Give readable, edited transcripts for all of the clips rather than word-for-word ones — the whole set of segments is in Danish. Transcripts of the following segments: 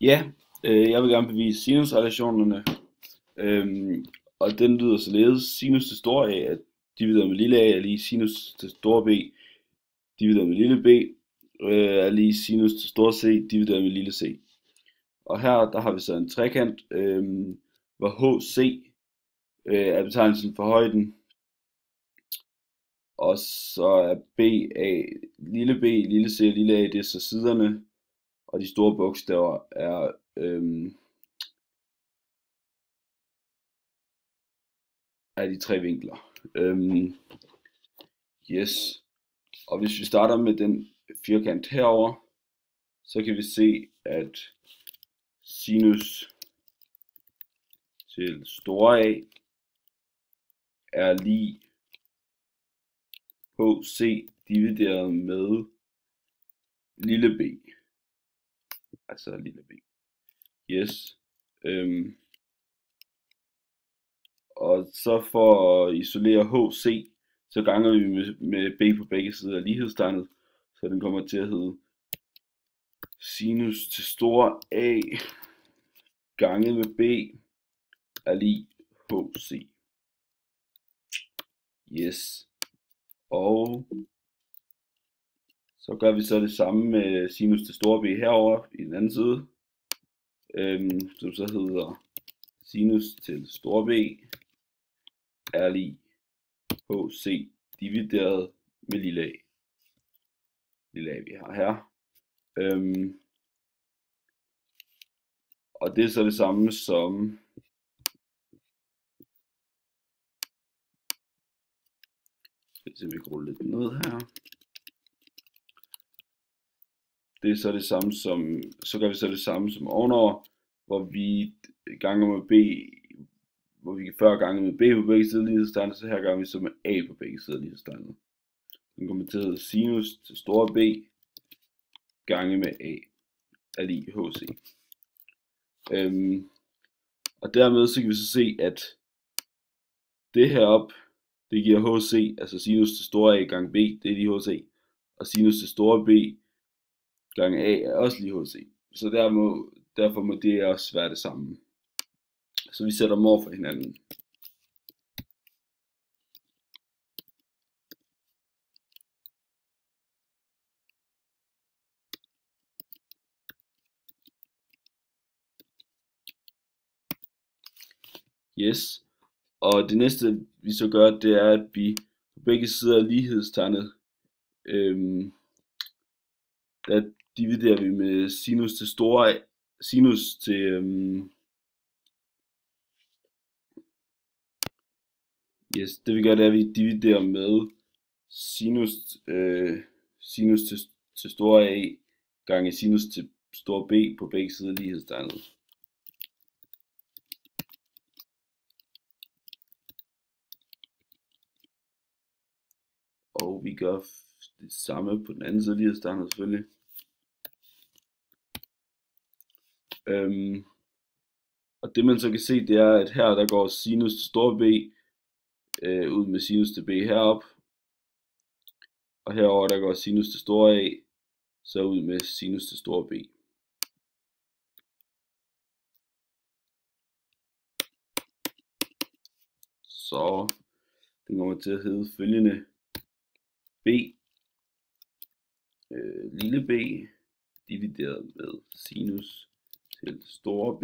Ja, jeg vil gerne bevise sinusrelationerne, og den lyder således: sinus til store A divideret med lille a er lige sinus til store B divideret med lille b er lige sinus til store C divideret med lille c. Og her der har vi så en trekant, hvor HC er betegnelsen for højden, og så er BA, lille b, lille c og lille a, det er så siderne, og de store bogstaver er de tre vinkler. Yes. Og hvis vi starter med den firkant herover, så kan vi se, at sinus til store A er lig HC divideret med lille b. Altså lille b. Yes. Og så for at isolere HC, så ganger vi med b på begge sider af lighedstegnet, så den kommer til at hedde sinus til store A ganget med b er lig HC. Yes. Og så gør vi så det samme med sinus til store B herover i den anden side, som så hedder sinus til store B er lig HC divideret med lille a. Lille a vi har her. Og det er så det samme som så vi kan rulle lidt ned her. Det er så det samme som, så gør vi så det samme som ovenover, hvor vi ganger med b, hvor vi før gange med b på begge sider af lighedstegnet, så her gør vi så med a på begge sider af lighedstegnet. Den kommer til at hedde sinus til store B gange med a er lig HC. Og dermed så kan vi så se, at det her op, det giver HC, altså sinus til store A gange B, det er lige HC, og sinus til store B gange A er også lige HC. Så derfor må det også være det samme. Så vi sætter dem over for hinanden. Yes. Og det næste vi så gør, det er, at vi på begge sider af lighedstegnet, der dividerer vi med sinus til store A, sinus til yes, det vi gør, det er, at vi dividerer med sinus til store A gange sinus til store B på begge sider af lighedstegnet. Og vi gør det samme på den anden side af lighedstegnet selvfølgelig. Og det man så kan se, det er, at her der går sinus til store B ud med sinus til B herop. Og herover der går sinus til store A så ud med sinus til store B. Så den kommer til at hedde følgende: B lille b divideret med sinus til store B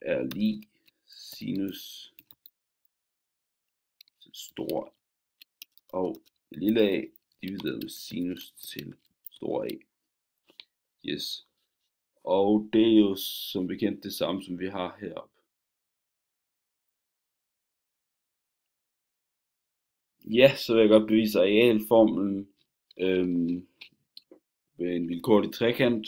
er lig sinus til store og lille a divideret med sinus til store A. Yes. Og det er jo som bekendt det samme, som vi har heroppe. Ja, så vil jeg godt bevise arealformlen ved en vilkårlig trekant,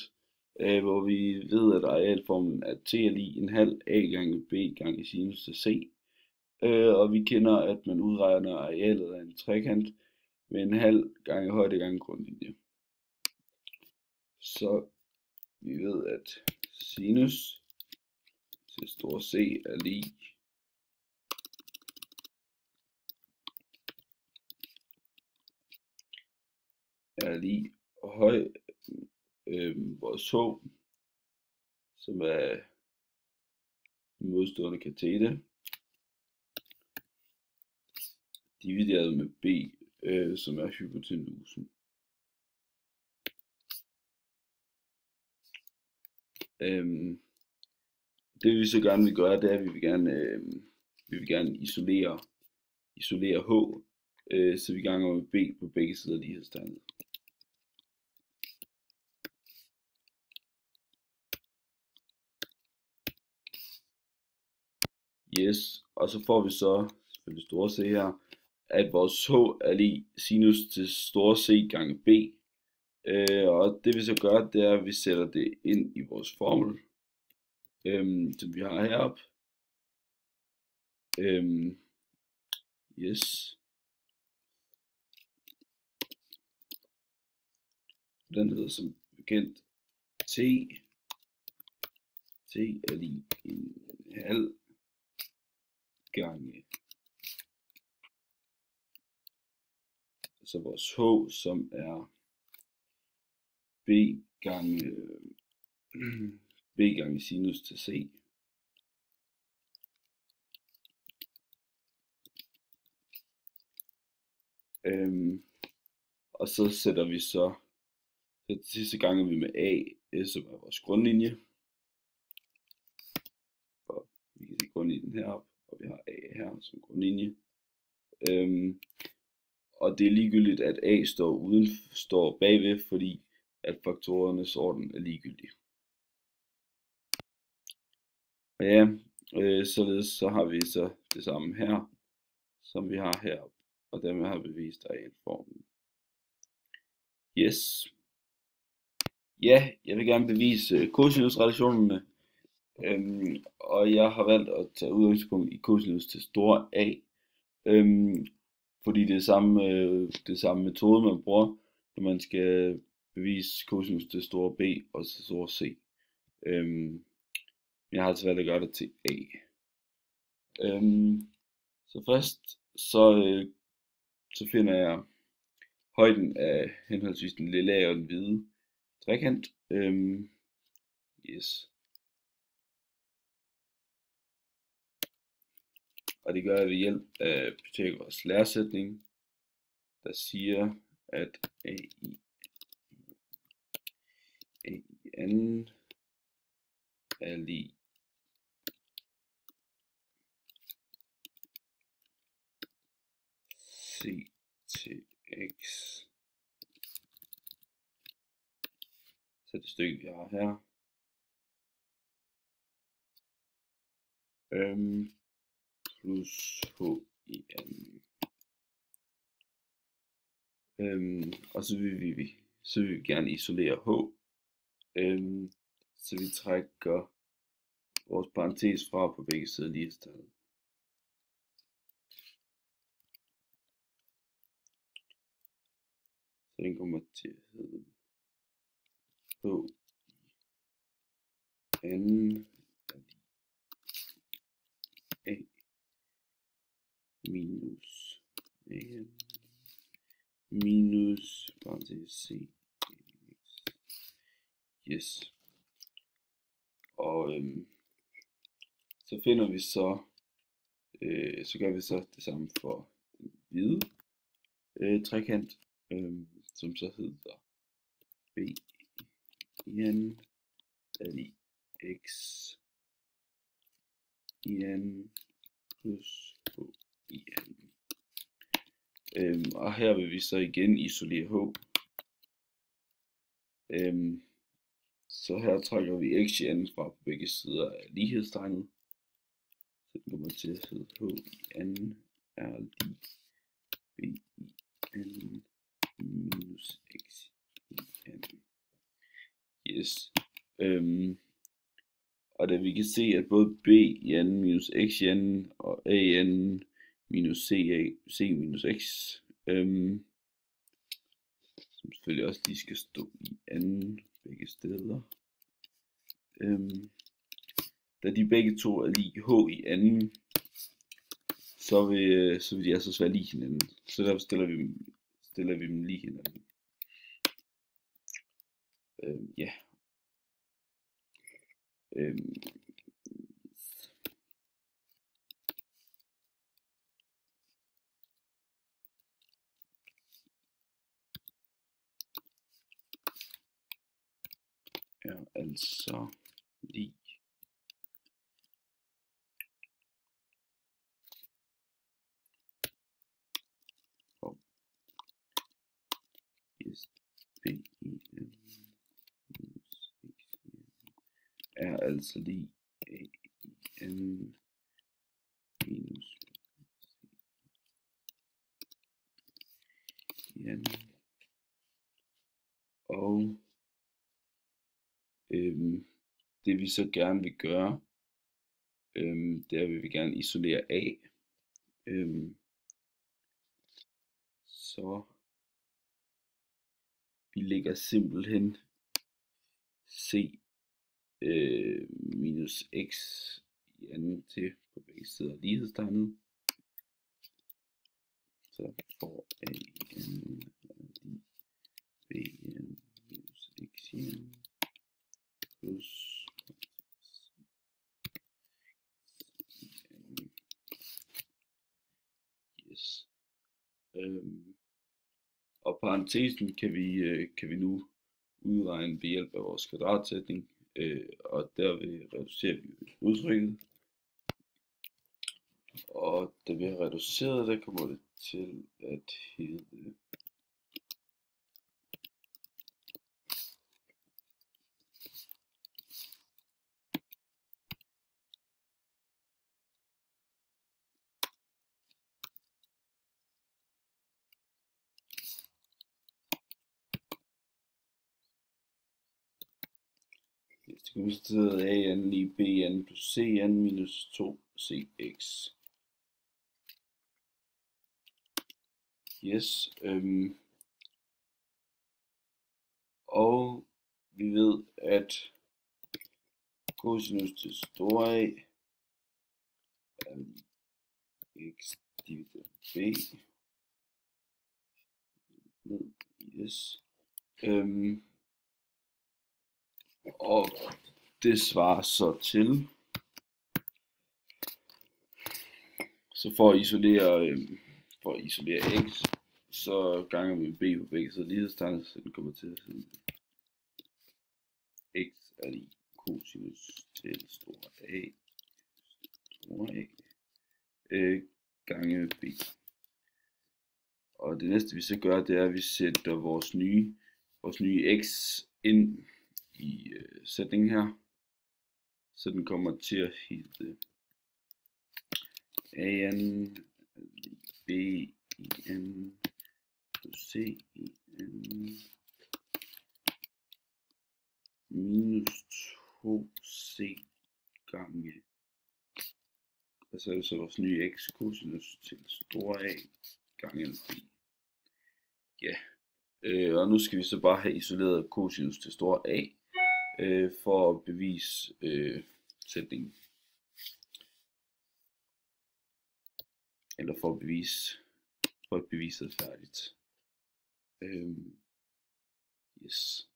hvor vi ved, at arealformlen er t er lig en halv a gange b gange sinus til c. Og vi kender, at man udregner arealet af en trekant med en halv gange højde gange grundlinje. Så vi ved, at sinus til store C er lig vores H, som er den modstående katete, divideret med B, som er hypotenusen. Det vi så gerne vil gøre, det er, at vi vil gerne isolere H, så vi ganger med B på begge sider af lighedstegnet. Yes, og så får vi så, selvfølgelig store C her, at vores H er lig sinus til store C gange B. Og det vi så gør, det er, at vi sætter det ind i vores formel, som vi har heroppe. Yes. Den hedder som bekendt T. T er lig en halv gange så vores H, som er B gange sinus til C. Og så sætter vi så til sidste gange vi med A, som er vores grundlinje. Og vi kan se grundlinjen heroppe, og vi har A her som grundlinje. Og det er ligegyldigt, at A står bagved, fordi at faktorernes orden er ligegyldig. Og ja, således så har vi så det samme her, som vi har heroppe, og dermed har vi bevist arealformen. Yes. Ja, jeg vil gerne bevise cosinusrelationerne, og jeg har valgt at tage udgangspunkt i cosinus til store A, fordi det er samme metode, man bruger, når man skal bevise cosinus til store B og til store C. Jeg har altså valgt at gøre det til A. Så først så finder jeg højden af henholdsvis den lille A og den hvide trekant. Yes. Og det gør jeg ved hjælp af Pythagoras læresætning, der siger, at A i anden er lig C til X. Så det stykke vi har her. Plus H i anden. Og så vil vi gerne isolere H. Så vi trækker vores parentes fra på begge sider af lighedstegnet. Så den kommer til at hedde H anden A minus A minus parentes C. Yes. Og så finder vi så gør vi så det samme for den hvide trekant, som så hedder B i anden er lig X i anden plus H i anden. Og her vil vi så igen isolere H. Så her trækker vi X i anden fra på begge sider af lighedstegnet. Så den kommer til at hedde H i anden er lig B i anden minus X i anden. Yes. Og da vi kan se, at både B i anden minus X i anden og A i anden minus C minus X, som selvfølgelig også lige skal stå i anden begge steder. Da de begge to er lig H i anden, så vil de altså være lig hinanden. Så derfor stiller vi dem lige hinanden. Ja. Øhm, er altså lig og SBIN minus XIN er altså lig AIN minus CIN. Og det vi så gerne vil gøre, det er, at vi vil gerne isolere A. Så vi lægger simpelthen C minus X i anden til på begge sider lighedstegnet. Så får A n B n minus X n plus yes. Og parentesen kan vi nu udregne ved hjælp af vores kvadratsætning, og derved reducerer vi udtrykket. Og da vi har reduceret det, kommer det til at hedde det kommer til at hedde an lige bn plus cn minus 2cx. Yes. Og vi ved, at cosinus til store A er x divideret b. Yes. Og det svarer så til, så for at isolere x, så ganger vi b på begge sider lighedstegnet, så den kommer til at hedde x er lig cosinus til store A gange b. Og det næste vi så gør, det er, at vi sætter vores nye x ind i sætningen her, så den kommer til at hedde an b i n plus c i n minus 2c gange, og så er det så vores nye x cosinus til store A gange b. Ja, og nu skal vi så bare have isoleret cosinus til store A for at bevise sætningen. Eller for at bevise det færdigt. Yes.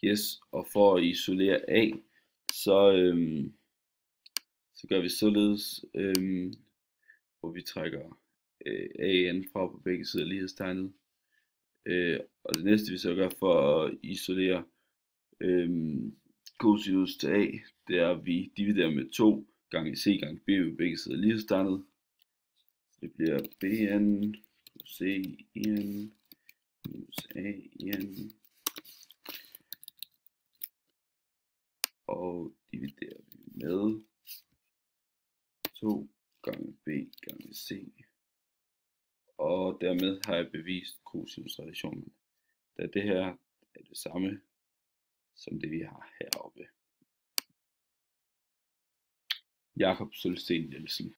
Yes, og for at isolere A, så gør vi således, hvor vi trækker AN fra på begge sider af lighedstegnet. Og det næste vi så gør for at isolere cosinus til A, det er, at vi dividerer med 2 gange c gange b på begge sider af lighedstegnet. Det bliver bn plus c i n minus a i n, og dividerer vi med 2 gange b gange c. Og dermed har jeg bevist cosinusrelationen, da det her er det samme som det vi har heroppe. Jakob Sølsten Nielsen.